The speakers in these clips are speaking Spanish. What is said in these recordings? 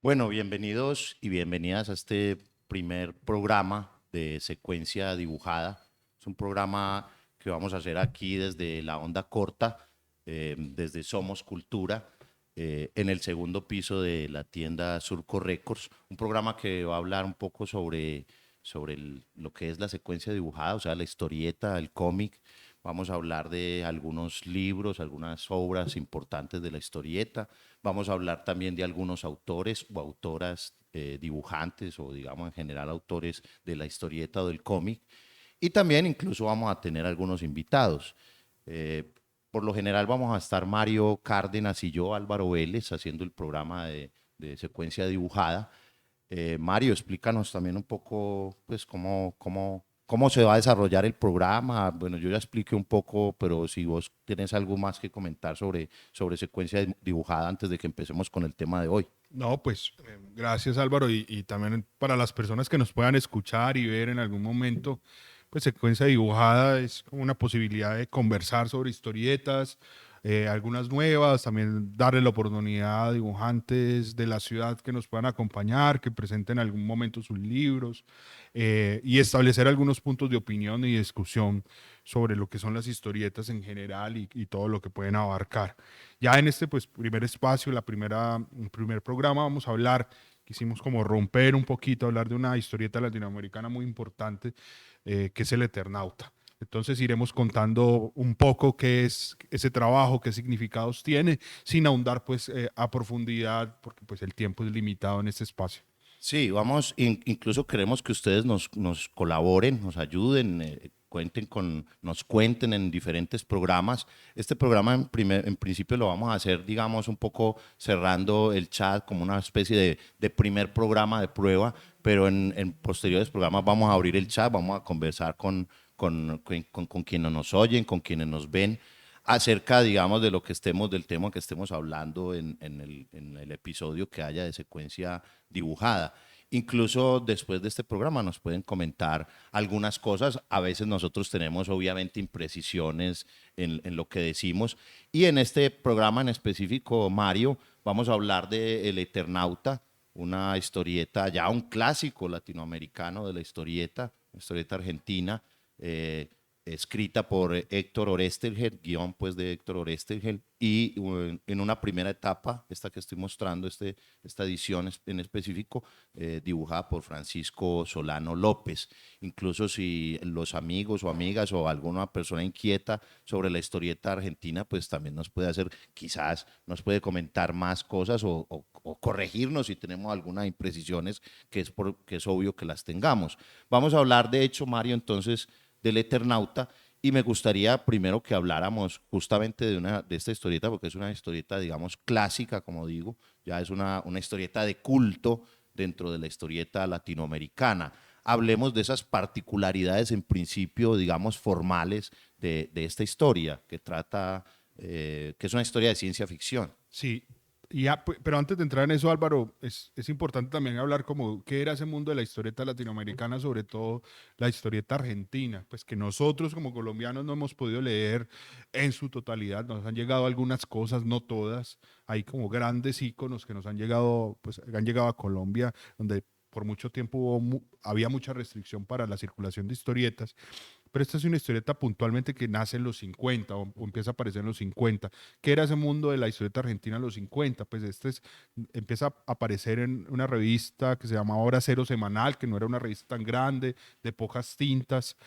Bueno, bienvenidos y bienvenidas a este primer programa de Secuencia Dibujada. Es un programa que vamos a hacer aquí desde la onda corta, desde Somos Cultura, en el segundo piso de la tienda Surco Records. Un programa que va a hablar un poco sobre lo que es la secuencia dibujada, o sea, la historieta, el cómic. Vamos a hablar de algunos libros, algunas obras importantes de la historieta. Vamos a hablar también de algunos autores o autoras, dibujantes o digamos en general autores de la historieta o del cómic. Y también incluso vamos a tener algunos invitados. Eh, por lo general vamos a estar Mario Cárdenas y yo, Álvaro Vélez, haciendo el programa de secuencia dibujada. Mario, explícanos también un poco, pues, cómo se va a desarrollar el programa. Bueno, yo ya expliqué un poco, pero si vos tienes algo más que comentar sobre secuencia dibujada antes de que empecemos con el tema de hoy. No, pues gracias Álvaro y también para las personas que nos puedan escuchar y ver en algún momento, pues secuencia dibujada es como una posibilidad de conversar sobre historietas, algunas nuevas, también darle la oportunidad a dibujantes de la ciudad que nos puedan acompañar, que presenten en algún momento sus libros y establecer algunos puntos de opinión y discusión sobre lo que son las historietas en general y todo lo que pueden abarcar. Ya en este pues, primer espacio, el primer programa, vamos a hablar, quisimos como romper un poquito, hablar de una historieta latinoamericana muy importante, que es El Eternauta. Entonces iremos contando un poco qué es ese trabajo, qué significados tiene, sin ahondar pues a profundidad, porque pues el tiempo es limitado en este espacio. Sí, incluso queremos que ustedes nos colaboren, nos ayuden, nos cuenten en diferentes programas. Este programa en principio lo vamos a hacer, digamos, un poco cerrando el chat como una especie de primer programa de prueba, pero en posteriores programas vamos a abrir el chat, vamos a conversar con quienes nos oyen, con quienes nos ven acerca, digamos, de lo que estemos, del tema que estemos hablando en el episodio que haya de secuencia dibujada. Incluso después de este programa nos pueden comentar algunas cosas. A veces nosotros tenemos obviamente imprecisiones en lo que decimos. Y en este programa en específico, Mario, vamos a hablar de El Eternauta, una historieta, ya un clásico latinoamericano de la historieta argentina, escrita por Héctor Oesterheld, guión pues de Héctor Oesterheld, y en una primera etapa, esta que estoy mostrando, esta edición en específico, dibujada por Francisco Solano López. Incluso si los amigos o amigas o alguna persona inquieta sobre la historieta argentina, pues también nos puede hacer, quizás nos puede comentar más cosas o corregirnos si tenemos algunas imprecisiones, que es obvio que las tengamos. Vamos a hablar, de hecho, Mario, entonces, del Eternauta, y me gustaría primero que habláramos justamente de esta historieta, porque es una historieta, digamos, clásica, como digo, ya es una historieta de culto dentro de la historieta latinoamericana. Hablemos de esas particularidades en principio, digamos, formales de esta historia, que es una historia de ciencia ficción. Sí, pero antes de entrar en eso, Álvaro, es importante también hablar como qué era ese mundo de la historieta latinoamericana, sobre todo la historieta argentina, pues que nosotros como colombianos no hemos podido leer en su totalidad, nos han llegado algunas cosas, no todas, hay como grandes íconos que nos han llegado, pues han llegado a Colombia, donde por mucho tiempo había mucha restricción para la circulación de historietas, pero esta es una historieta puntualmente que nace en los 50 o empieza a aparecer en los 50. ¿Qué era ese mundo de la historieta argentina en los 50? Pues empieza a aparecer en una revista que se llamaba Hora Cero Semanal, que no era una revista tan grande, de pocas tintas,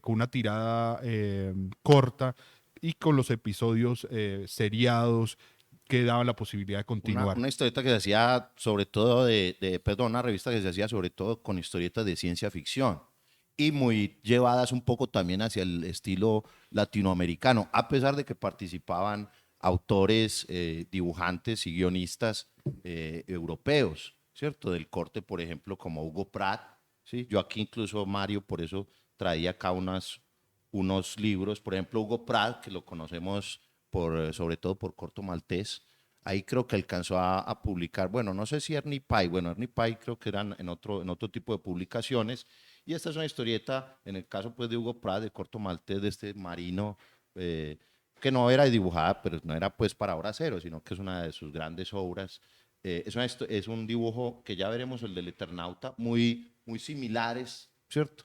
con una tirada corta y con los episodios seriados que daban la posibilidad de continuar. Una historieta que se hacía sobre todo perdón, una revista que se hacía sobre todo con historietas de ciencia ficción y muy llevadas un poco también hacia el estilo latinoamericano, a pesar de que participaban autores, dibujantes y guionistas, europeos, ¿cierto? Del corte, por ejemplo, como Hugo Pratt, ¿sí? Yo aquí incluso, Mario, por eso traía acá unos libros, por ejemplo, Hugo Pratt, que lo conocemos sobre todo por Corto Maltés. Ahí creo que alcanzó a publicar, bueno, no sé si Ernie Pye, bueno, Ernie Pye creo que eran en otro tipo de publicaciones, y esta es una historieta, en el caso pues de Hugo Pratt, de Corto Maltés, de este marino, eh, que no era dibujada, pero no era pues para Hora Cero, sino que es una de sus grandes obras, Es un dibujo que ya veremos, el del Eternauta, muy similares, ¿cierto?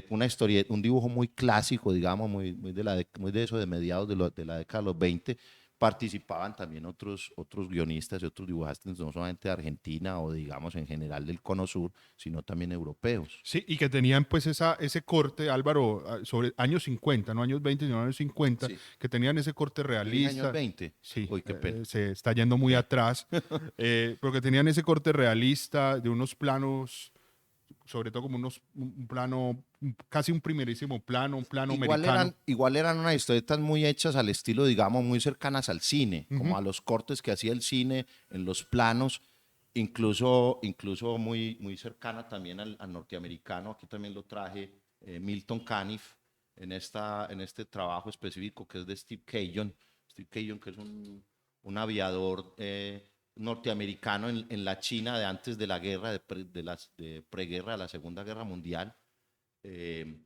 Una historia, un dibujo muy clásico, digamos, muy de eso, de mediados de la década de los 20. Participaban también otros guionistas y otros dibujantes, no solamente de Argentina o digamos en general del Cono Sur, sino también europeos. Sí, y que tenían pues ese corte, Álvaro, sobre años 50, no años 20, sino años 50, Sí. que tenían ese corte Yo dije años realista. 20. Sí, Uy, qué pena. se está yendo muy atrás, pero que tenían ese corte realista de unos planos, sobre todo como un plano, casi un primerísimo plano, un plano americano. Igual eran unas historietas muy hechas al estilo, digamos, muy cercanas al cine, como Ujú. a los cortes que hacía el cine en los planos, incluso muy cercana también al norteamericano. Aquí también lo traje, Milton Caniff, en este trabajo específico que es de Steve Cajun. Steve Cajun, que es un aviador norteamericano en la China de antes de la guerra, de preguerra, de la Segunda Guerra Mundial. eh,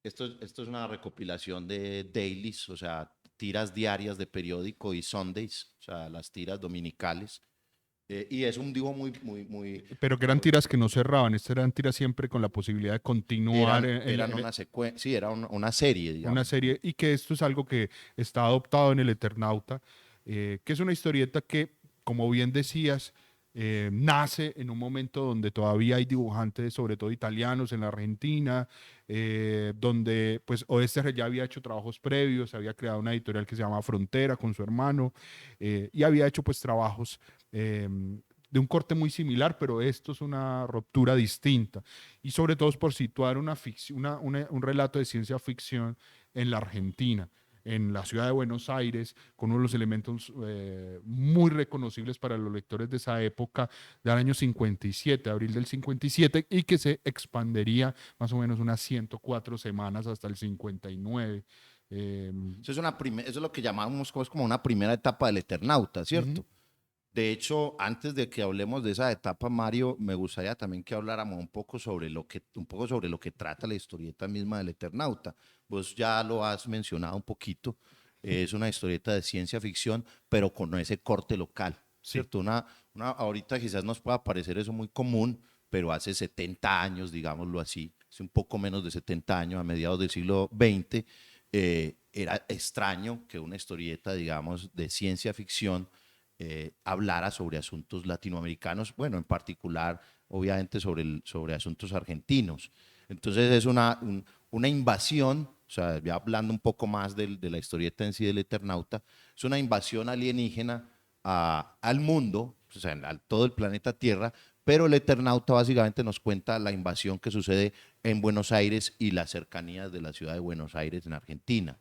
esto es una recopilación de dailies, o sea, tiras diarias de periódico y Sundays, o sea, las tiras dominicales. Y es un dibujo Pero que eran muy tiras que no cerraban, estas eran tiras siempre con la posibilidad de continuar eran una secuencia, sí, era una serie, una digamos. serie, y que esto es algo que está adoptado en el Eternauta, que es una historieta que, como bien decías, nace en un momento donde todavía hay dibujantes, sobre todo italianos, en la Argentina, donde pues Oester ya había hecho trabajos previos, había creado una editorial que se llama Frontera con su hermano, y había hecho pues trabajos de un corte muy similar, pero esto es una ruptura distinta. Y sobre todo es por situar un relato de ciencia ficción en la Argentina, en la ciudad de Buenos Aires, con uno de los elementos muy reconocibles para los lectores de esa época, del año 57, abril del 57, y que se expandería más o menos unas 104 semanas hasta el 59. Eh, Eso es lo que llamamos como una primera etapa del Eternauta, Ujú. ¿cierto? De hecho, antes de que hablemos de esa etapa, Mario, me gustaría también que habláramos un poco sobre lo que trata la historieta misma del Eternauta. Vos ya lo has mencionado un poquito. Es una historieta de ciencia ficción, pero con ese corte local, Sí. ¿cierto? Ahorita quizás nos pueda parecer eso muy común, pero hace 70 años, digámoslo así, hace un poco menos de 70 años, a mediados del siglo XX, era extraño que una historieta, digamos, de ciencia ficción hablara sobre asuntos latinoamericanos, bueno, en particular, obviamente, sobre asuntos argentinos. Entonces es una invasión, o sea, ya hablando un poco más de la historieta en sí del Eternauta, es una invasión alienígena al mundo, o sea, a todo el planeta Tierra, pero el Eternauta básicamente nos cuenta la invasión que sucede en Buenos Aires y las cercanías de la ciudad de Buenos Aires en Argentina.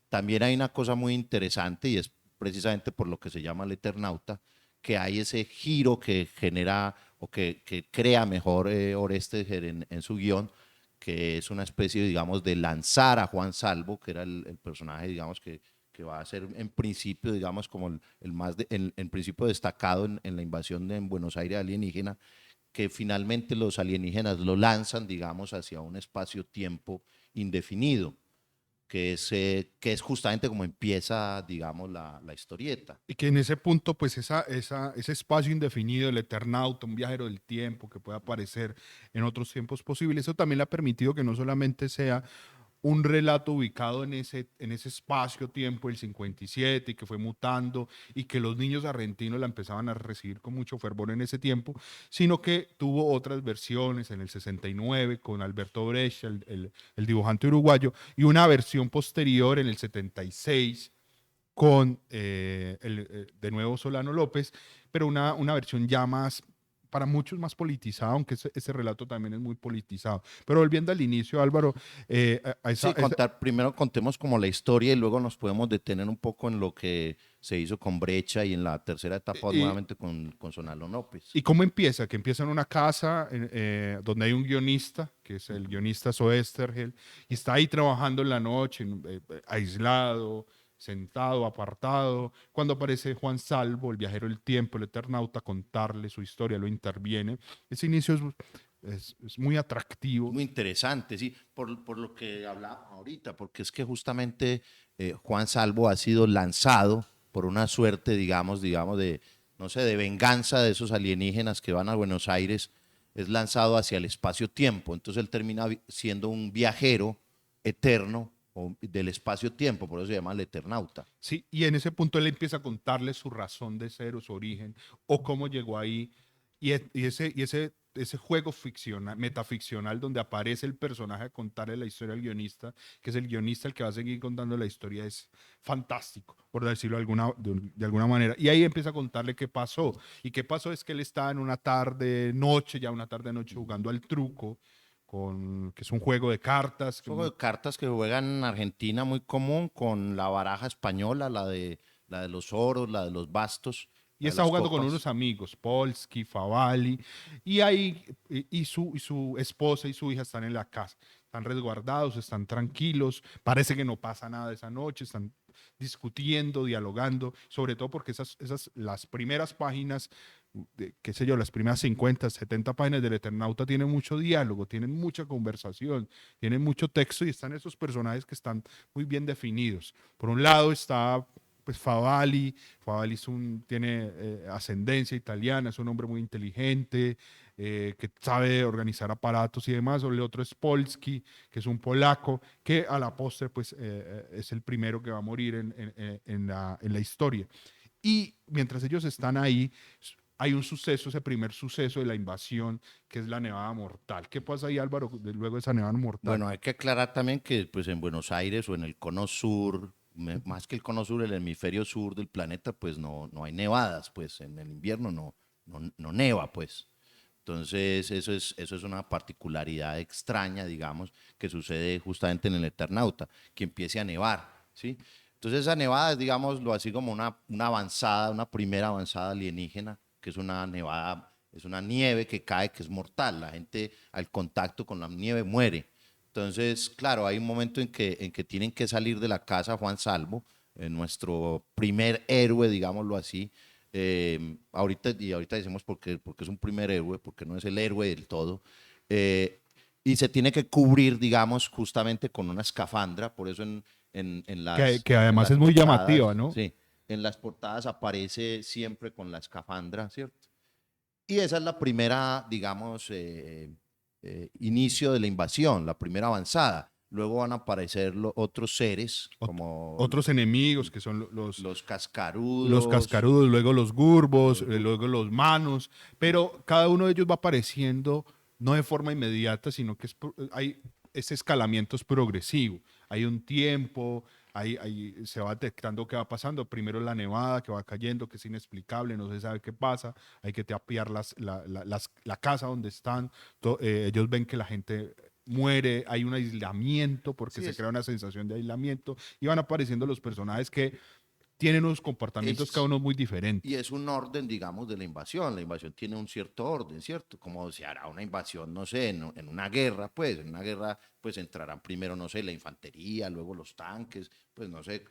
También hay una cosa muy interesante y es precisamente por lo que se llama el Eternauta, que hay ese giro que genera o que crea mejor Orestes en su guión, que es una especie, digamos, de lanzar a Juan Salvo, que era el personaje, digamos, que va a ser en principio, digamos, como el más, en principio destacado en la invasión en Buenos Aires alienígena, que finalmente los alienígenas lo lanzan, digamos, hacia un espacio-tiempo indefinido que es justamente como empieza, digamos, la historieta. Y que en ese punto, pues ese espacio indefinido, el Eternauta, un viajero del tiempo que puede aparecer en otros tiempos posibles, eso también le ha permitido que no solamente sea un relato ubicado en ese espacio-tiempo, el 57, y que fue mutando, y que los niños argentinos la empezaban a recibir con mucho fervor en ese tiempo, sino que tuvo otras versiones en el 69 con Alberto Brescia, el dibujante uruguayo, y una versión posterior en el 76 con de nuevo Solano López, pero una versión ya más, para muchos más politizada, aunque ese relato también es muy politizado. Pero volviendo al inicio, Álvaro, Sí, primero contemos como la historia y luego nos podemos detener un poco en lo que se hizo con Brecha y en la tercera etapa y, nuevamente con Solano López. ¿Y cómo empieza? Que empieza en una casa donde hay un guionista, que es el guionista Soestergel, y está ahí trabajando en la noche, aislado, sentado, apartado. Cuando aparece Juan Salvo, el viajero del tiempo, el Eternauta, a contarle su historia, lo interviene. Ese inicio es muy atractivo. Muy interesante, sí, por lo que hablaba ahorita, porque es que justamente Juan Salvo ha sido lanzado por una suerte, digamos, no sé, de venganza de esos alienígenas que van a Buenos Aires, es lanzado hacia el espacio-tiempo. Entonces él termina siendo un viajero eterno del espacio-tiempo, por eso se llama el Eternauta. Sí, y en ese punto él empieza a contarle su razón de ser o su origen o cómo llegó ahí. Y ese juego ficcional, metaficcional donde aparece el personaje a contarle la historia al guionista, que es el guionista el que va a seguir contando la historia, es fantástico, por decirlo de alguna manera. Y ahí empieza a contarle qué pasó. Y qué pasó es que él estaba en una tarde-noche, ya una tarde-noche jugando al truco, que es un juego de cartas. Juego de cartas que juegan en Argentina muy común con la baraja española, la de los oros, la de los bastos, Y la de está las jugando con copas. unos amigos, Polsky, Favali, y ahí y su esposa y su hija están en la casa. Están resguardados, están tranquilos, parece que no pasa nada esa noche, están discutiendo, dialogando, sobre todo porque las primeras páginas, qué sé yo, las primeras 50, 70 páginas del Eternauta tienen mucho diálogo, tienen mucha conversación, tienen mucho texto y están esos personajes que están muy bien definidos. Por un lado está pues Favali tiene ascendencia italiana, es un hombre muy inteligente, que sabe organizar aparatos y demás. O el otro es Polski, que es un polaco, que a la postre pues, es el primero que va a morir en la historia. Y mientras ellos están ahí, hay un suceso, ese primer suceso de la invasión, que es la Nevada Mortal. ¿Qué pasa ahí, Álvaro, luego de esa Nevada Mortal? Bueno, hay que aclarar también que pues, en Buenos Aires o en el cono sur, más que el cono sur, el hemisferio sur del planeta, pues no hay nevadas, pues en el invierno no neva, pues. Entonces, eso es una particularidad extraña, digamos, que sucede justamente en el Eternauta, que empiece a nevar, ¿sí? Entonces, esa nevada es, digámoslo así, como una avanzada, una primera avanzada alienígena, que es una nevada, es una nieve que cae, que es mortal. La gente al contacto con la nieve muere. Entonces, claro, hay un momento en que tienen que salir de la casa Juan Salvo, nuestro primer héroe, digámoslo así. Ahorita decimos porque es un primer héroe, porque no es el héroe del todo. eh, y se tiene que cubrir, digamos, justamente con una escafandra, por eso Que en además las es muy llamativa, portadas, ¿no? sí, en las portadas aparece siempre con la escafandra, ¿cierto? Y esa es la primera, digamos, inicio de la invasión, la primera avanzada. Luego van a aparecer otros seres como Otros enemigos que son los los cascarudos, cascarudos, luego los gurbos, los, luego los manos, pero cada uno de ellos va apareciendo no de forma inmediata, sino que hay ese escalamiento es progresivo. Hay un tiempo, se va detectando qué va pasando. Primero la nevada que va cayendo, que es inexplicable, no se sabe qué pasa. Hay que tapiar la casa donde están. Ellos ven que la gente muere, hay un aislamiento porque sí, se crea una sensación de aislamiento y van apareciendo los personajes que tienen unos comportamientos cada es, uno muy y diferentes. es un orden, digamos, de la invasión. La invasión tiene un cierto orden, ¿cierto? Como se hará una invasión, no sé, en una guerra, pues, en una guerra, pues entrarán primero, no sé, la infantería, luego los tanques, pues no sé,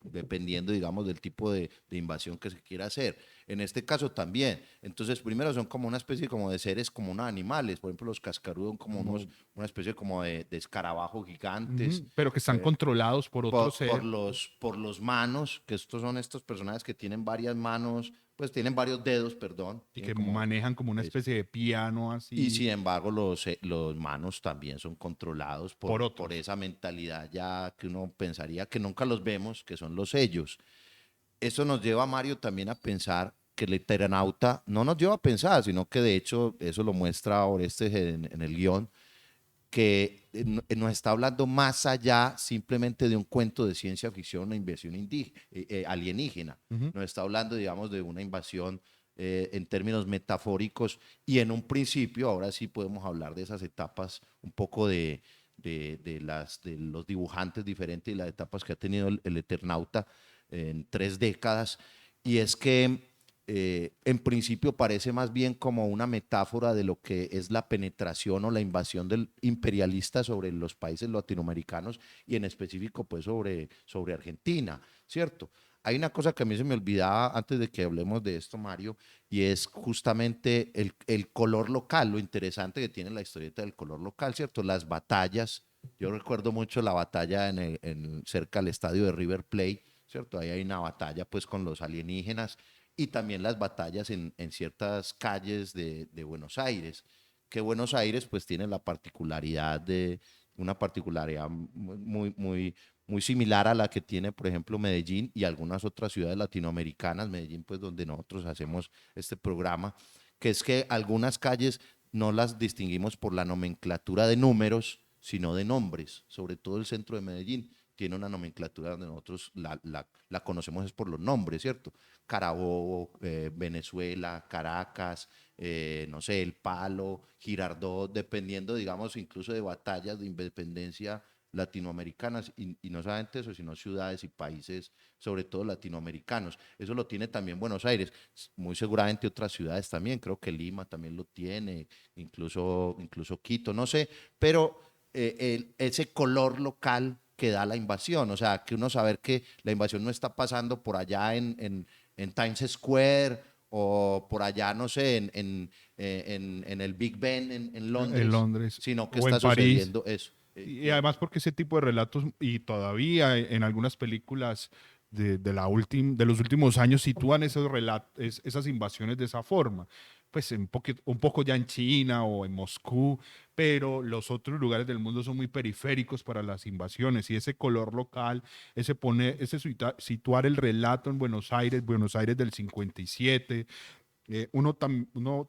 dependiendo, digamos, del tipo de invasión que se quiera hacer. En este caso también. Entonces, primero son como una especie como de seres, como unos animales. Por ejemplo, los cascarudos son como Como, una especie como de escarabajos gigantes. pero que están controlados por otro ser Por los manos, que estos son estos personajes que tienen varias manos, pues tienen varios dedos, perdón, y tienen que como manejan como una eso. especie de piano Y así sin embargo, los manos también son controlados por por otros. esa mentalidad ya que uno pensaría que nunca los vemos, que son los sellos. Eso nos lleva, Mario, también a pensar que el Eternauta no nos lleva a pensar, sino que de hecho eso lo muestra Orestes en el guión, que nos está hablando más allá simplemente de un cuento de ciencia ficción, una invasión alienígena. Ujú. Nos está hablando, digamos, de una invasión en términos metafóricos y en un principio, ahora sí podemos hablar de esas etapas un poco de los dibujantes diferentes y las etapas que ha tenido el Eternauta en 3 décadas. Y es que en principio parece más bien como una metáfora de lo que es la penetración o la invasión del imperialista sobre los países latinoamericanos y en específico pues sobre Argentina, ¿cierto? Hay una cosa que a mí se me olvidaba antes de que hablemos de esto, Mario, y es justamente el color local, lo interesante que tiene la historieta del color local, ¿cierto? Las batallas, yo recuerdo mucho la batalla cerca del estadio de River Plate, ¿cierto? Ahí hay una batalla pues con los alienígenas y también las batallas en ciertas calles de Buenos Aires, que Buenos Aires pues tiene la particularidad de una particularidad muy similar a la que tiene, por ejemplo, Medellín y algunas otras ciudades latinoamericanas, Medellín pues donde nosotros hacemos este programa, que es que algunas calles no las distinguimos por la nomenclatura de números, sino de nombres, sobre todo el centro de Medellín tiene una nomenclatura donde nosotros la conocemos es por los nombres, ¿cierto? Carabobo, Venezuela, Caracas, no sé, El Palo, Girardot, dependiendo, digamos, incluso de batallas de independencia latinoamericanas y no solamente eso, sino ciudades y países, sobre todo latinoamericanos. Eso lo tiene también Buenos Aires, muy seguramente otras ciudades también, creo que Lima también lo tiene, incluso Quito, no sé, pero ese color local que da la invasión, o sea, que uno saber que la invasión no está pasando por allá en Times Square o por allá, no sé, en el Big Ben en En Londres, Londres sino que o en está París. sucediendo eso. Y además porque ese tipo de relatos, y todavía en algunas películas de los últimos años sitúan esos esas invasiones de esa forma. Pues un poco ya en China o en Moscú, pero los otros lugares del mundo son muy periféricos para las invasiones y ese color local, situar el relato en Buenos Aires del 57, uno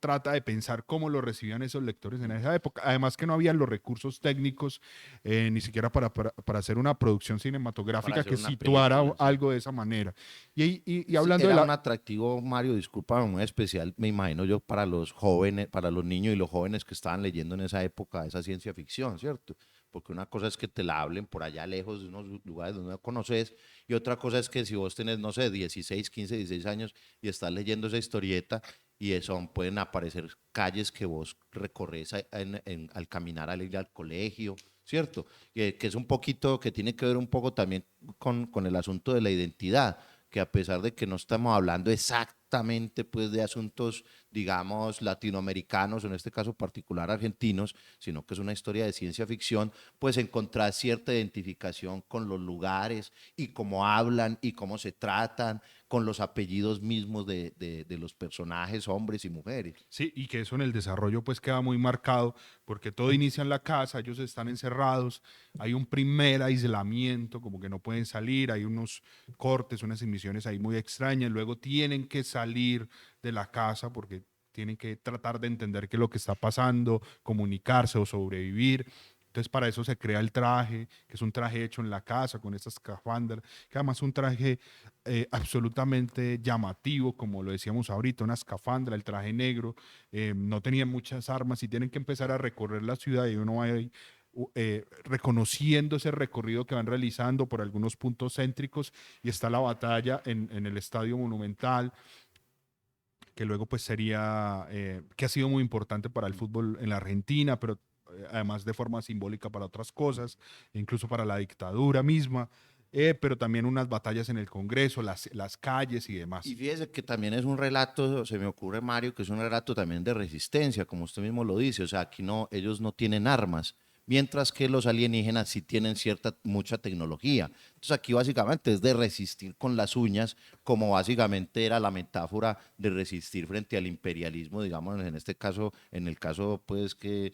trata de pensar cómo lo recibían esos lectores en esa época. Además que no habían los recursos técnicos ni siquiera para hacer una producción para cinematográfica hacer que una situara película, sí. algo de esa manera. Y Sí, hablando de era un la... atractivo, Mario, disculpa, muy especial, me imagino yo, para los jóvenes, para los niños y los jóvenes que estaban leyendo en esa época esa ciencia ficción, ¿cierto? Porque una cosa es que te la hablen por allá lejos de unos lugares donde no conoces, y otra cosa es que si vos tenés, no sé, 16, 15, 16 años y estás leyendo esa historieta, y son, pueden aparecer calles que vos recorres al caminar, al ir al colegio, ¿cierto? Que es un poquito, que tiene que ver un poco también con el asunto de la identidad, que a pesar de que no estamos hablando exactamente pues de asuntos, digamos, latinoamericanos, o en este caso particular argentinos, sino que es una historia de ciencia ficción, pues encontrar cierta identificación con los lugares y cómo hablan y cómo se tratan, con los apellidos mismos de los personajes, hombres y mujeres. Sí, y que eso en el desarrollo pues queda muy marcado porque todo inicia en la casa, ellos están encerrados, hay un primer aislamiento, como que no pueden salir, hay unos cortes, unas emisiones ahí muy extrañas, luego tienen que salir de la casa porque tienen que tratar de entender qué es lo que está pasando, comunicarse o sobrevivir. Entonces para eso se crea el traje, que es un traje hecho en la casa con estas escafandra, que además es un traje absolutamente llamativo, como lo decíamos ahorita, una escafandra, el traje negro, no tenían muchas armas y tienen que empezar a recorrer la ciudad y uno va ahí, reconociendo ese recorrido que van realizando por algunos puntos céntricos y está la batalla en el Estadio Monumental, que luego pues sería, que ha sido muy importante para el fútbol en la Argentina, pero además de forma simbólica para otras cosas, incluso para la dictadura misma, pero también unas batallas en el Congreso, las calles y Y demás. fíjese que también es un relato, se me ocurre, Mario, que es un relato también de resistencia, como usted mismo lo dice. O sea, aquí no, ellos no tienen armas, mientras que los alienígenas sí tienen mucha tecnología. Entonces aquí básicamente es de resistir con las uñas, como básicamente era la metáfora de resistir frente al imperialismo, digamos, en este caso, en el caso pues que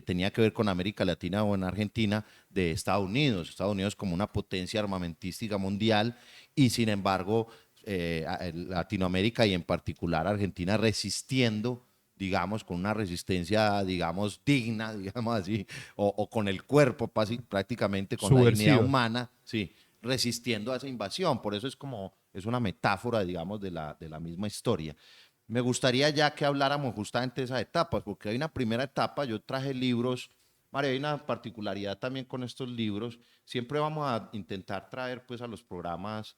tenía que ver con América Latina o en Argentina, de Estados Unidos como una potencia armamentística mundial, y sin embargo Latinoamérica y en particular Argentina resistiendo, digamos, con una resistencia, digamos, digna, digamos así, o con el cuerpo prácticamente, con la dignidad Subversiva. humana, sí, resistiendo a esa invasión. Por eso es como, es una metáfora, digamos, de la misma historia. Me gustaría ya que habláramos justamente de esas etapas, porque hay una primera etapa, yo traje libros, María, hay una particularidad también con estos libros, siempre vamos a intentar traer pues a los programas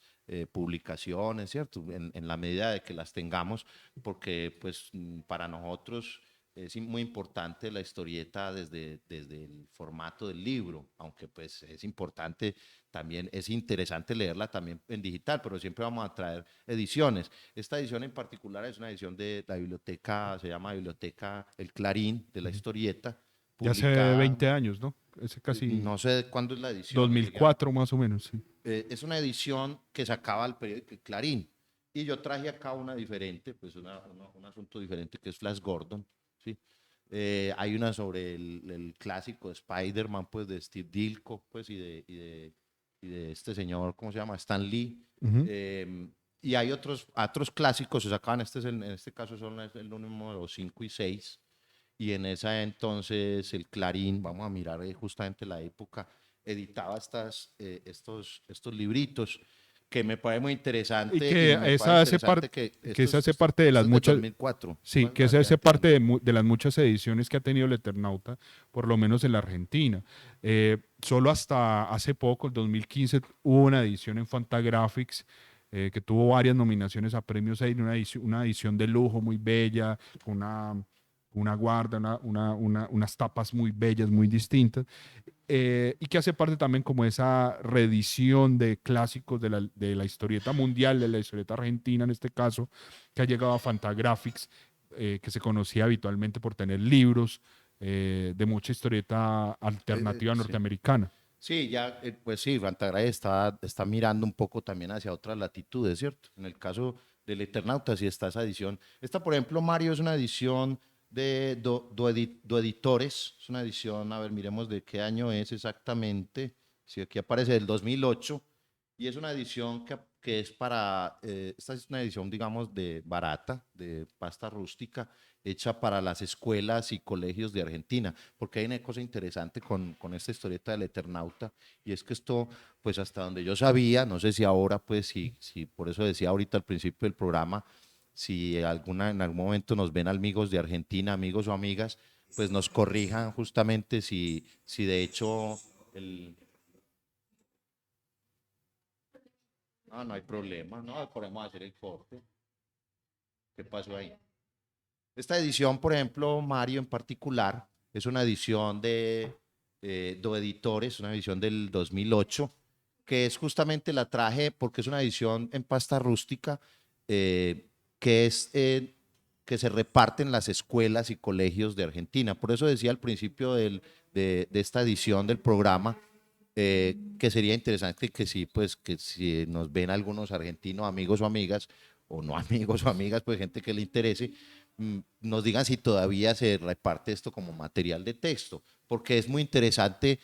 publicaciones, ¿cierto? En la medida de que las tengamos, porque pues para nosotros es muy importante la historieta desde el formato del libro, aunque pues es importante también, es interesante leerla también en digital, pero siempre vamos a traer ediciones. Esta edición en particular es una edición de la biblioteca, se llama Biblioteca El Clarín, de la historieta, Ya hace publicada, 20 años, ¿no? Ese casi no sé cuándo es la edición, 2004 más o menos, sí. es una edición que sacaba el periódico El Clarín. Y yo traje acá una diferente, pues un asunto diferente que es Flash Gordon, ¿sí? Hay una sobre el clásico de Spider-Man, pues de Steve Ditko, pues y de este señor, ¿cómo se llama? Stan Lee. Ujú. Eh, y hay otros clásicos, se sacaban, en este caso son el número 5 y 6. Y en esa entonces el Clarín, vamos a mirar justamente la época, editaba estos libritos que me parece muy Y interesante y que me parece esa hace interesante parte, que que esa hace parte de las estos de muchas, 2004. sí, que esa hace parte de las muchas ediciones que ha tenido el Eternauta, por lo menos en la Argentina. Solo hasta hace poco, el 2015, hubo una edición en Fantagraphics que tuvo varias nominaciones a premios Eisner, una edición de lujo muy bella, con una guarda, unas tapas muy bellas, muy distintas, y que hace parte también como esa reedición de clásicos de la historieta mundial, de la historieta argentina en este caso, que ha llegado a Fantagraphics, que se conocía habitualmente por tener libros de mucha historieta alternativa Sí. norteamericana. Sí, ya, pues sí, Fantagraphics está mirando un poco también hacia otras latitudes, ¿cierto? En el caso del Eternauta, sí está esa edición. Esta, por ejemplo, Mario, es una edición de Do Editores, es una edición, a ver, miremos de qué año es exactamente, si aquí aparece del 2008, y es una edición que es esta es una edición, digamos, de barata, de pasta rústica, hecha para las escuelas y colegios de Argentina, porque hay una cosa interesante con esta historieta del Eternauta, y es que esto, pues hasta donde yo sabía, no sé si ahora, pues si por eso decía ahorita al principio del programa, si en algún momento nos ven amigos de Argentina, amigos o amigas, pues nos corrijan justamente si de hecho el... No, no hay problema, no podemos hacer el corte. ¿Qué pasó ahí? Esta edición, por ejemplo, Mario en particular, es una edición de Do Editores, una edición del 2008, que es justamente la traje porque es una edición en pasta rústica eh, que es que se reparte en las escuelas y colegios de Argentina. Por eso decía al principio de esta edición del programa que sería interesante que sí, pues que si nos ven algunos argentinos, amigos o amigas, o no amigos o amigas, pues gente que le interese, nos digan si todavía se reparte esto como material de texto, porque es muy interesante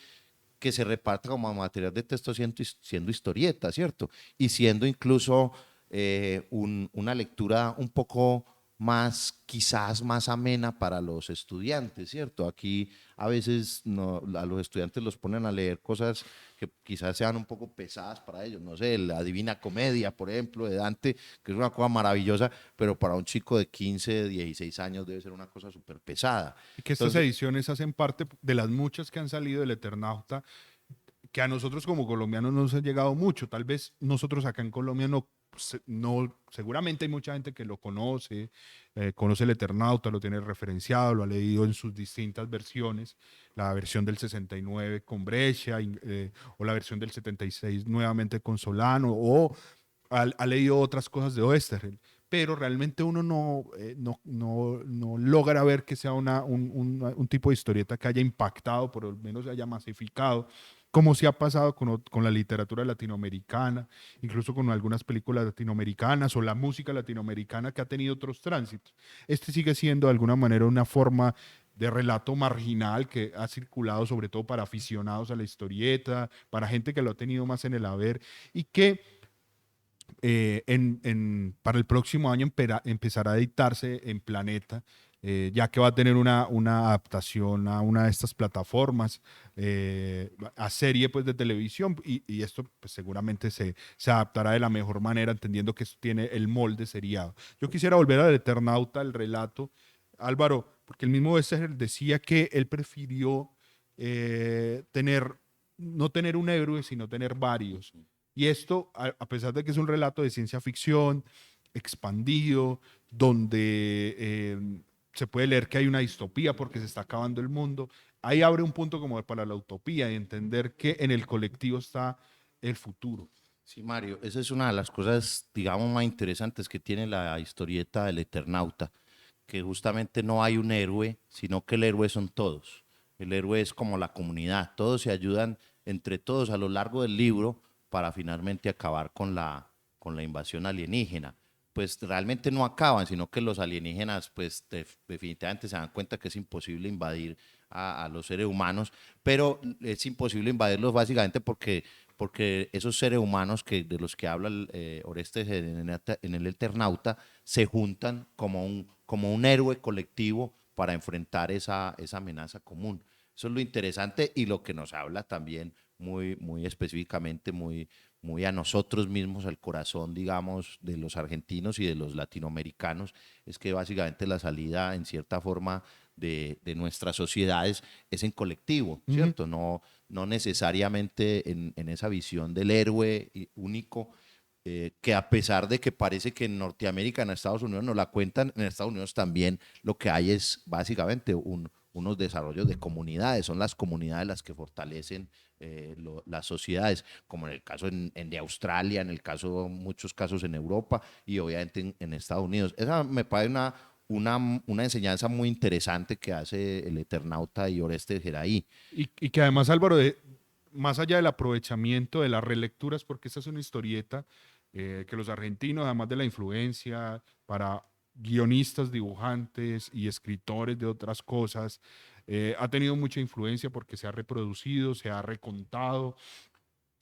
que se reparta como material de texto siendo historieta, ¿cierto? Y siendo incluso una lectura un poco más, quizás más amena para los estudiantes, ¿cierto? Aquí a veces a los estudiantes los ponen a leer cosas que quizás sean un poco pesadas para ellos, no sé, la Divina Comedia, por ejemplo, de Dante, que es una cosa maravillosa, pero para un chico de 15, 16 años debe ser una cosa súper pesada. Y que estas Entonces, ediciones hacen parte de las muchas que han salido del Eternauta, que a nosotros como colombianos nos ha llegado mucho. Tal vez nosotros acá en Colombia no, seguramente hay mucha gente que lo conoce, conoce el Eternauta, lo tiene referenciado, lo ha leído en sus distintas versiones, la versión del 69 con Brescia, o la versión del 76 nuevamente con Solano, o ha leído otras cosas de Oesterheld, pero realmente uno no logra ver que sea un tipo de historieta que haya impactado, por lo menos haya masificado, como sí ha pasado con la literatura latinoamericana, incluso con algunas películas latinoamericanas o la música latinoamericana que ha tenido otros tránsitos. Este sigue siendo de alguna manera una forma de relato marginal que ha circulado sobre todo para aficionados a la historieta, para gente que lo ha tenido más en el haber y que para el próximo año empezará a editarse en Planeta, ya que va a tener una adaptación a una de estas plataformas, a serie pues, de televisión, y esto pues, seguramente se adaptará de la mejor manera, entendiendo que esto tiene el molde seriado. Yo quisiera volver al Eternauta, al relato, Álvaro, porque el mismo Westergel decía que él prefirió no tener un héroe, sino tener varios. Y esto, a pesar de que es un relato de ciencia ficción expandido, donde se puede leer que hay una distopía porque se está acabando el mundo, ahí abre un punto como para la utopía y entender que en el colectivo está el futuro. sí, Mario, esa es una de las cosas, digamos, más interesantes que tiene la historieta del Eternauta, que justamente no hay un héroe, sino que el héroe son todos. El héroe es como la comunidad, todos se ayudan entre todos a lo largo del libro para finalmente acabar con la invasión alienígena. pues realmente no acaban, sino que los alienígenas pues definitivamente se dan cuenta que es imposible invadir a los seres humanos, pero es imposible invadirlos básicamente porque esos seres humanos de los que habla Orestes en el Eternauta se juntan como un héroe colectivo para enfrentar esa amenaza común. Eso es lo interesante y lo que nos habla también muy específicamente, muy a nosotros mismos, al corazón, digamos, de los argentinos y de los latinoamericanos, es que básicamente la salida, en cierta forma, de nuestras sociedades es en colectivo, ¿cierto? No necesariamente en esa visión del héroe único, que a pesar de que parece que en Norteamérica, en Estados Unidos no la cuentan, en Estados Unidos también lo que hay es básicamente unos desarrollos de comunidades, son las comunidades las que fortalecen las sociedades, como en el caso de Australia, en el caso, muchos casos en Europa y obviamente en Estados Unidos. Esa me parece una enseñanza muy interesante que hace el Eternauta y Orestes Geray. Y que además, Álvaro, más allá del aprovechamiento de las relecturas, porque esta es una historieta que los argentinos, además de la influencia para guionistas, dibujantes y escritores de otras cosas, ha tenido mucha influencia porque se ha reproducido, se ha recontado,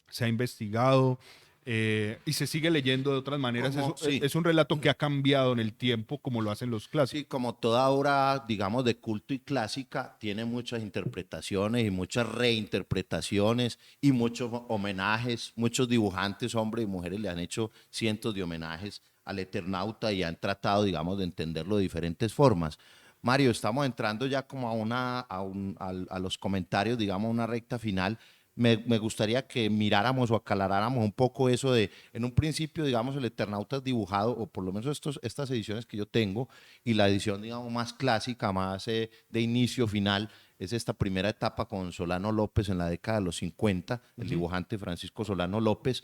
se ha investigado y se sigue leyendo de otras maneras. Sí. Es un relato que ha cambiado en el tiempo como lo hacen los clásicos. Sí, como toda obra, digamos, de culto y clásica, tiene muchas interpretaciones y muchas reinterpretaciones y muchos homenajes. Muchos dibujantes, hombres y mujeres, le han hecho cientos de homenajes al Eternauta y han tratado, digamos, de entenderlo de diferentes formas. Mario, estamos entrando ya como a los comentarios, digamos, una recta final. Me gustaría que miráramos o aclaráramos un poco eso de, en un principio, digamos, el Eternauta dibujado, o por lo menos estas ediciones que yo tengo, y la edición, digamos, más clásica, más de inicio final, es esta primera etapa con Solano López en la década de los 50, el dibujante Francisco Solano López.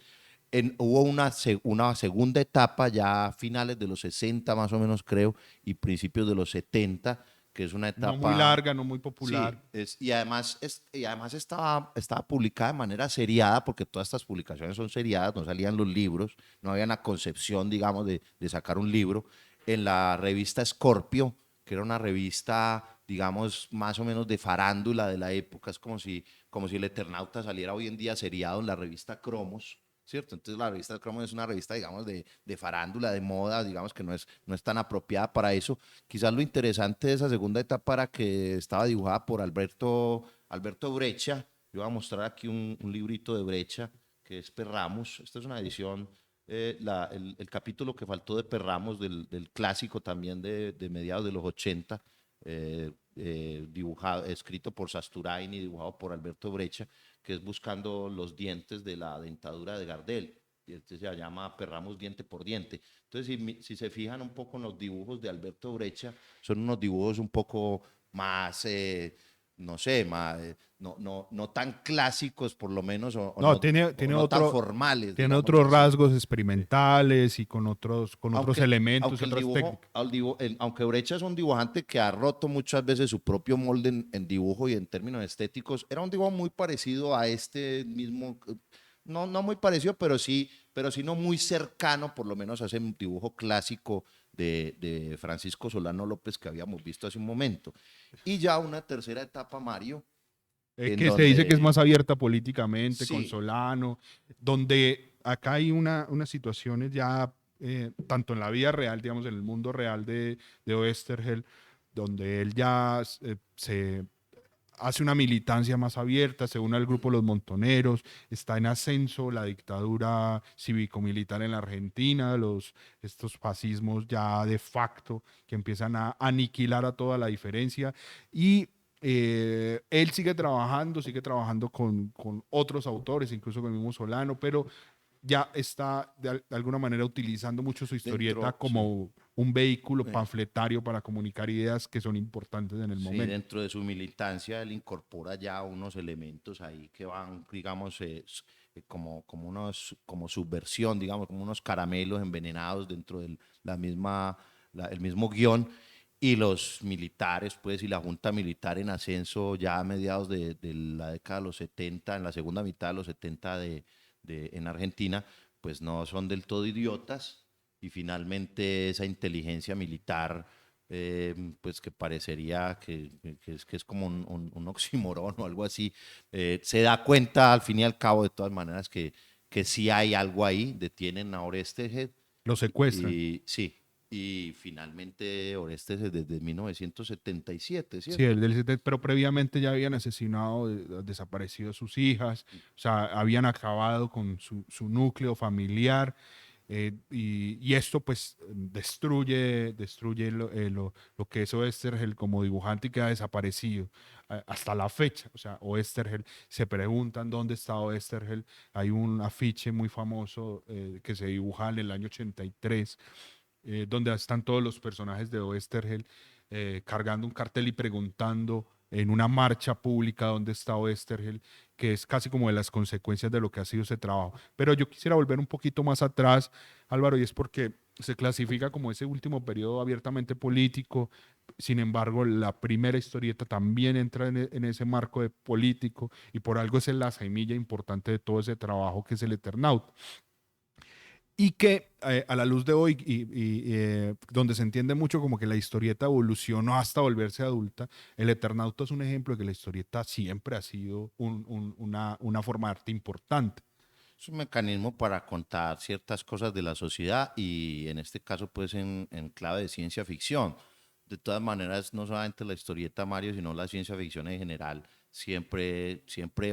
Hubo una segunda etapa ya a finales de los 60 más o menos creo, y principios de los 70, que es una etapa... No muy larga, no muy popular. Sí, y además estaba publicada de manera seriada, porque todas estas publicaciones son seriadas, no salían los libros, no había una concepción, digamos, de sacar un libro, en la revista Scorpio, que era una revista, digamos, más o menos de farándula de la época, es como si el Eternauta saliera hoy en día seriado en la revista Cromos, ¿cierto? Entonces la revista Cromos es una revista, digamos, de farándula, de moda, digamos que no es tan apropiada para eso. Quizás lo interesante de esa segunda etapa era que estaba dibujada por Alberto Brecha. Yo voy a mostrar aquí un librito de Brecha, que es Perramos. Esta es una edición, el capítulo que faltó de Perramos, del clásico también de mediados de los 80, escrito por Sasturain y dibujado por Alberto Brecha, que es buscando los dientes de la dentadura de Gardel. Y este se llama Perramos diente por diente. Entonces, si se fijan un poco en los dibujos de Alberto Brecha, son unos dibujos un poco más, no sé, más, no tan clásicos por lo menos, No, tiene no tan otro, formales. tiene Digamos otros así. rasgos experimentales y con otros elementos, Aunque otras técnicas. aunque Brecha es un dibujante que ha roto muchas veces su propio molde en dibujo y en términos estéticos, era un dibujo muy parecido a este mismo, no muy parecido, pero sí no muy cercano, por lo menos a ese dibujo clásico de Francisco Solano López que habíamos visto hace un momento. Y ya una tercera etapa, Mario, en Que se dice que es donde más abierta políticamente, con sí, Solano, donde acá hay unas situaciones ya, tanto en la vida real, digamos, en el mundo real de Oesterheld, donde él ya se hace una militancia más abierta, se une al grupo de los montoneros, está en ascenso la dictadura cívico-militar en la Argentina, estos fascismos ya de facto que empiezan a aniquilar a toda la diferencia y él sigue trabajando con otros autores, incluso con el mismo Solano, pero ya está de alguna manera utilizando mucho su historieta sí. como un vehículo panfletario para comunicar ideas que son importantes en el Sí, momento. dentro de su militancia él incorpora ya unos elementos ahí que van, digamos, como subversión, digamos, como unos caramelos envenenados dentro de el mismo guión. Y los militares, pues, y la junta militar en ascenso ya a mediados de la década de los 70, en la segunda mitad de los 70 en Argentina, pues no son del todo idiotas y finalmente esa inteligencia militar, pues que parecería que es como un oxímoron o algo así, se da cuenta al fin y al cabo de todas maneras que sí hay algo ahí, detienen a Orestes Lo secuestran. y sí, y finalmente Orestes desde 1977, Sí, ¿cierto? pero previamente ya habían asesinado, desaparecido a sus hijas, o sea, habían acabado con su núcleo familiar. Y esto pues destruye lo que es Oesterheld como dibujante y queda desaparecido hasta la fecha. O sea, Oesterheld, se preguntan dónde está Oesterheld. Hay un afiche muy famoso que se dibuja en el año 83, donde están todos los personajes de Oesterheld cargando un cartel y preguntando en una marcha pública dónde está Oesterheld, que es casi como de las consecuencias de lo que ha sido ese trabajo. Pero yo quisiera volver un poquito más atrás, Álvaro, y es porque se clasifica como ese último periodo abiertamente político. Sin embargo, la primera historieta también entra en ese marco de político y por algo es la semilla importante de todo ese trabajo que es el Eternauta. Y que a la luz de hoy, donde se entiende mucho como que la historieta evolucionó hasta volverse adulta, el Eternauta es un ejemplo de que la historieta siempre ha sido una forma de arte importante. Es un mecanismo para contar ciertas cosas de la sociedad y en este caso pues en clave de ciencia ficción. De todas maneras, no solamente la historieta Mario, sino la ciencia ficción en general, siempre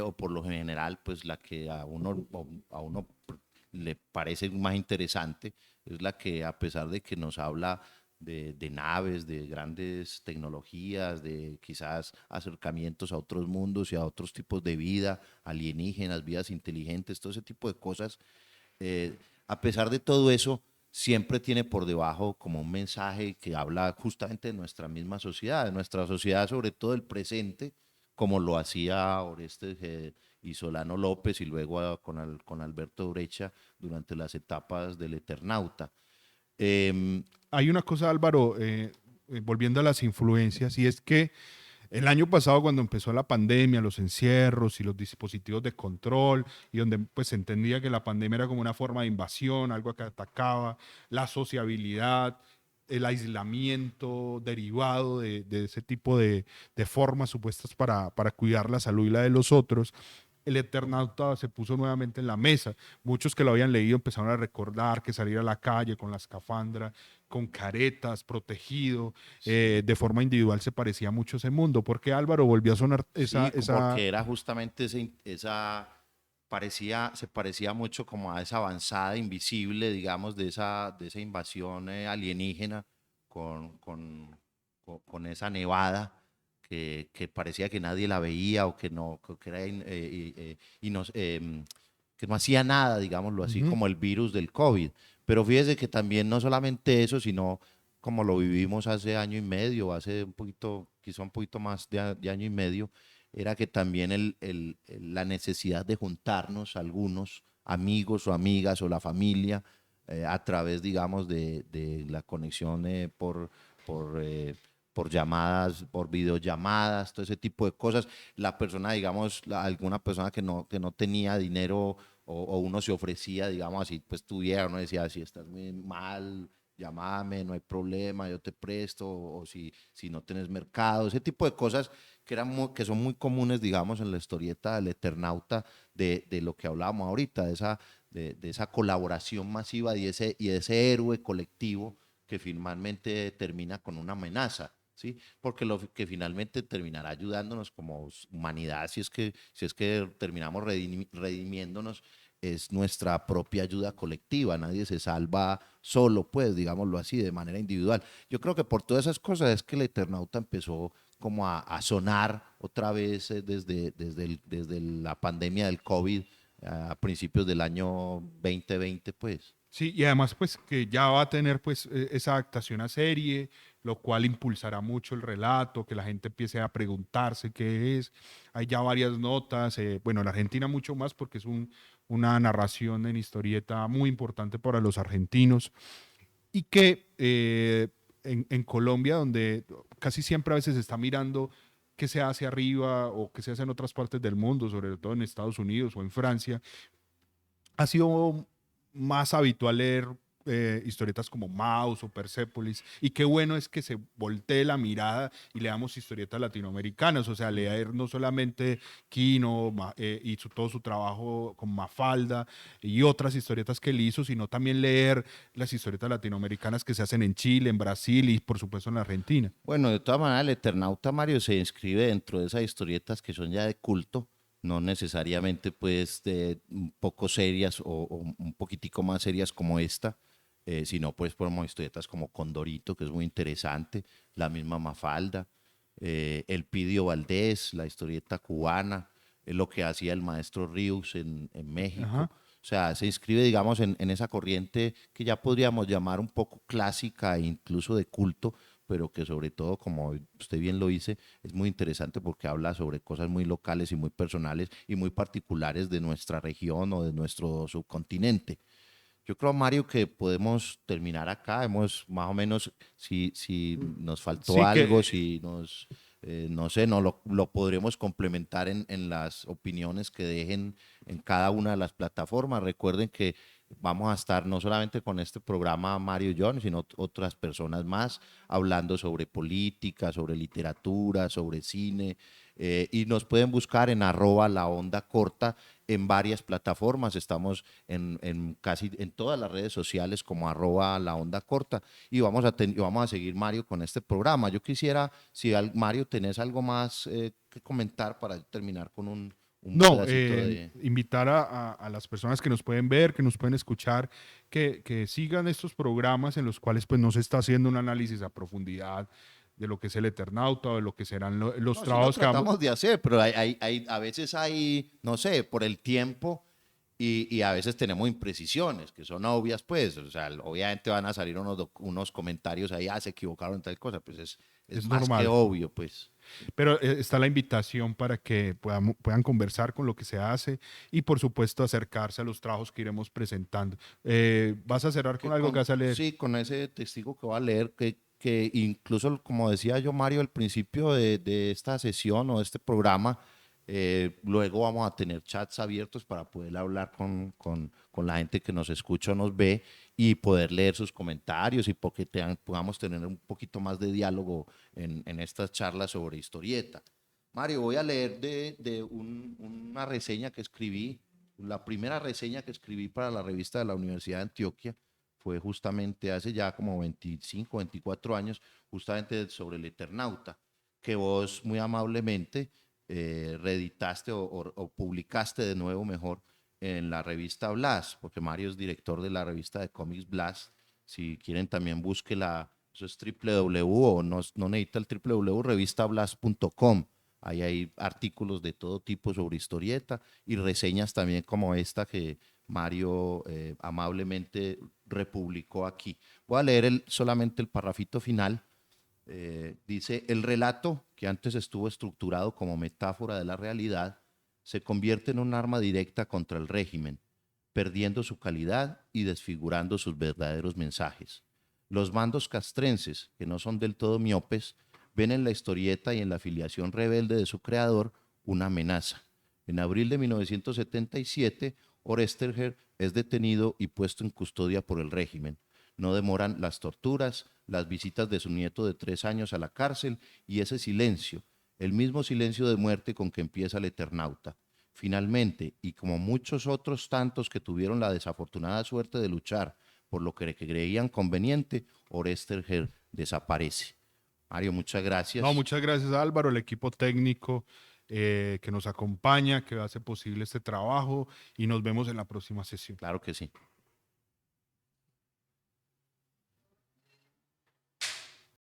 o por lo general, pues la que a uno le parece más interesante es la que a pesar de que nos habla de naves, de grandes tecnologías, de quizás acercamientos a otros mundos y a otros tipos de vida, alienígenas, vidas inteligentes, todo ese tipo de cosas, eh, a pesar de todo eso, siempre tiene por debajo como un mensaje que habla justamente de nuestra misma sociedad, de nuestra sociedad, sobre todo el presente, como lo hacía Orestes y Solano López y luego con Alberto Brecha durante las etapas del Eternauta. Eh, Hay una cosa, Álvaro, volviendo a las influencias, y es que el año pasado, cuando empezó la pandemia, los encierros y los dispositivos de control, y donde pues se entendía que la pandemia era como una forma de invasión, algo que atacaba la sociabilidad, el aislamiento derivado de ese tipo de formas supuestas para cuidar la salud y la de los otros, el Eternauta se puso nuevamente en la mesa. Muchos que lo habían leído empezaron a recordar que salir a la calle con la escafandra, con caretas, protegido, sí, de forma individual se parecía mucho a ese mundo. Porque Álvaro volvió a sonar sí, porque era justamente se parecía mucho como a esa avanzada invisible, digamos, de esa invasión alienígena con, con, con esa nevada que parecía que nadie la veía o que no, que era que no hacía nada, digámoslo así, Ujú. como el virus del COVID. Pero fíjese que también no solamente eso, sino como lo vivimos hace año y medio, hace un poquito, quizá un poquito más de año y medio, era que también la necesidad de juntarnos algunos amigos o amigas o la familia a través, digamos, de la conexión por, eh, por llamadas, por videollamadas, todo ese tipo de cosas. La persona, digamos, alguna persona que no tenía dinero o uno se ofrecía, digamos así, pues tuviera, uno decía, si estás muy mal, llámame, no hay problema, yo te presto, o si no tienes mercado, ese tipo de cosas que son muy comunes, digamos, en la historieta del Eternauta, de lo que hablábamos ahorita, de esa colaboración masiva y ese héroe colectivo que finalmente termina con una amenaza. ¿Sí? Porque lo que finalmente terminará ayudándonos como humanidad, si es que terminamos redimiéndonos, es nuestra propia ayuda colectiva. Nadie se salva solo, pues, digámoslo así, de manera individual. Yo creo que por todas esas cosas es que el Eternauta empezó como a sonar otra vez desde la pandemia del COVID a principios del año 2020, pues. Sí, y además pues que ya va a tener pues esa adaptación a serie, lo cual impulsará mucho el relato, que la gente empiece a preguntarse qué es. Hay ya varias notas, bueno, en Argentina mucho más porque es una narración en historieta muy importante para los argentinos y que en Colombia, donde casi siempre a veces se está mirando qué se hace arriba o qué se hace en otras partes del mundo, sobre todo en Estados Unidos o en Francia, ha sido más habitual leer historietas como Maus o Persepolis, y qué bueno es que se voltee la mirada y leamos historietas latinoamericanas, o sea, leer no solamente Kino y todo su trabajo con Mafalda y otras historietas que él hizo, sino también leer las historietas latinoamericanas que se hacen en Chile, en Brasil y por supuesto en la Argentina. Bueno, de todas maneras, el Eternauta, Mario, se inscribe dentro de esas historietas que son ya de culto, no necesariamente pues de un poco serias o un poquitico más serias como esta, sino pues por historietas como Condorito, que es muy interesante, la misma Mafalda, El Pidio Valdés, la historieta cubana, lo que hacía el maestro Rius en México. Ajá. O sea, se inscribe, digamos, en esa corriente que ya podríamos llamar un poco clásica e incluso de culto, pero que sobre todo, como usted bien lo dice, es muy interesante porque habla sobre cosas muy locales y muy personales y muy particulares de nuestra región o de nuestro subcontinente. Yo creo, Mario, que podemos terminar acá. Hemos más o menos, si nos faltó Sí, algo, que si nos, no sé, no lo podremos complementar en las opiniones que dejen en cada una de las plataformas. Recuerden que vamos a estar no solamente con este programa Mario y John, sino otras personas más hablando sobre política, sobre literatura, sobre cine. Y nos pueden buscar en @laondacorta en varias plataformas. Estamos en casi en todas las redes sociales como @laondacorta. Y vamos a seguir, Mario, con este programa. Yo quisiera, si Mario, tenés algo más que comentar para terminar con un no, pedacito de... invitar a las personas que nos pueden ver, que nos pueden escuchar, que sigan estos programas en los cuales pues no se está haciendo un análisis a profundidad de lo que es el Eternauta o de lo que serán los No, sí lo trabajos que vamos. tratamos de hacer, pero a veces hay, no sé, por el tiempo y a veces tenemos imprecisiones que son obvias, pues, o sea, obviamente van a salir unos comentarios ahí, se equivocaron en tal cosa, pues es Es más que normal. obvio, pues. Pero está la invitación para que puedan conversar con lo que se hace y por supuesto acercarse a los trabajos que iremos presentando. ¿Vas a cerrar con algo que vas a leer? Sí, con ese testigo que va a leer, que incluso, como decía yo, Mario, al principio de esta sesión o de este programa, luego vamos a tener chats abiertos para poder hablar con la gente que nos escucha o nos ve y poder leer sus comentarios y porque podamos tener un poquito más de diálogo en estas charlas sobre historieta. Mario, voy a leer una reseña que escribí, la primera reseña que escribí para la revista de la Universidad de Antioquia fue justamente hace ya como 25, 24 años, justamente sobre el Eternauta, que vos muy amablemente reeditaste o publicaste de nuevo mejor en la revista Blast, porque Mario es director de la revista de cómics Blast. Si quieren también búsquela, eso es www o no necesita el www, revistablast.com. Ahí hay artículos de todo tipo sobre historieta y reseñas también como esta que Mario amablemente republicó aquí. Voy a leer solamente el parrafito final. Dice, el relato, que antes estuvo estructurado como metáfora de la realidad, se convierte en un arma directa contra el régimen, perdiendo su calidad y desfigurando sus verdaderos mensajes. Los bandos castrenses, que no son del todo miopes, ven en la historieta y en la afiliación rebelde de su creador una amenaza. En abril de 1977, Oesterheld es detenido y puesto en custodia por el régimen. No demoran las torturas, las visitas de su nieto de 3 años a la cárcel y ese silencio, el mismo silencio de muerte con que empieza el Eternauta. Finalmente, y como muchos otros tantos que tuvieron la desafortunada suerte de luchar por lo que creían conveniente, Oesterheld desaparece. Mario, muchas No, gracias. muchas gracias Álvaro, el equipo técnico que nos acompaña, que hace posible este trabajo y nos vemos en la próxima sesión. Claro que sí.